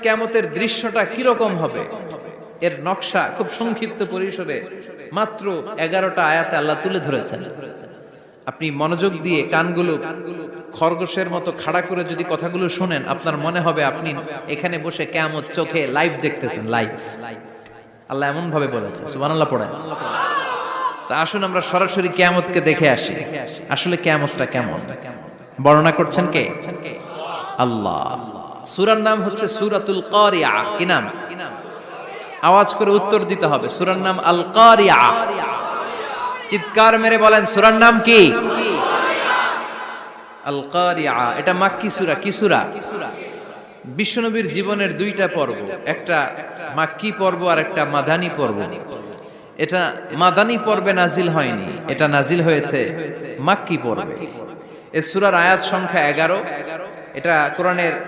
কিয়ামতের দৃশ্যটা কিরকম হবে এর নকশা খুব সংক্ষিপ্ত পরিসরে মাত্র 11টা আয়াতে আল্লাহ তুলে ধরেছেন। আপনি মনোযোগ দিয়ে কানগুলো খরগোশের মতো খাড়া করে যদি কথাগুলো শুনেন, আপনার মনে হবে আপনি এখানে বসে কিয়ামত চোখে লাইভ দেখতেছেন। লাইভ আল্লাহ এমন ভাবে বলেছে, সুবহানাল্লাহ পড়েন। তা আসুন আমরা সরাসরি কিয়ামতকে দেখে আসি। আসলে কিয়ামতটা কেমন বর্ণনা করছেন কে? আল্লাহ। সূরার নাম হচ্ছে সূরাতুল কারিয়া। কি নাম? আওয়াজ করে উত্তর দিতে হবে। সূরার নাম আল কারিয়া। চিৎকার মেরে বলেন সূরার নাম কি? আল কারিয়া। এটা মাক্কি সূরা। কি সূরা? বিশ্বনবীর জীবনের দুইটা পর্ব, একটা মাক্কি পর্ব আর একটা মাদানী পর্ব। এটা মাদানী পর্বে নাজিল হয়নি, এটা নাজিল হয়েছে মাক্কি পর্বে। এই সূরার আয়াত সংখ্যা 11। এটা কোরআনের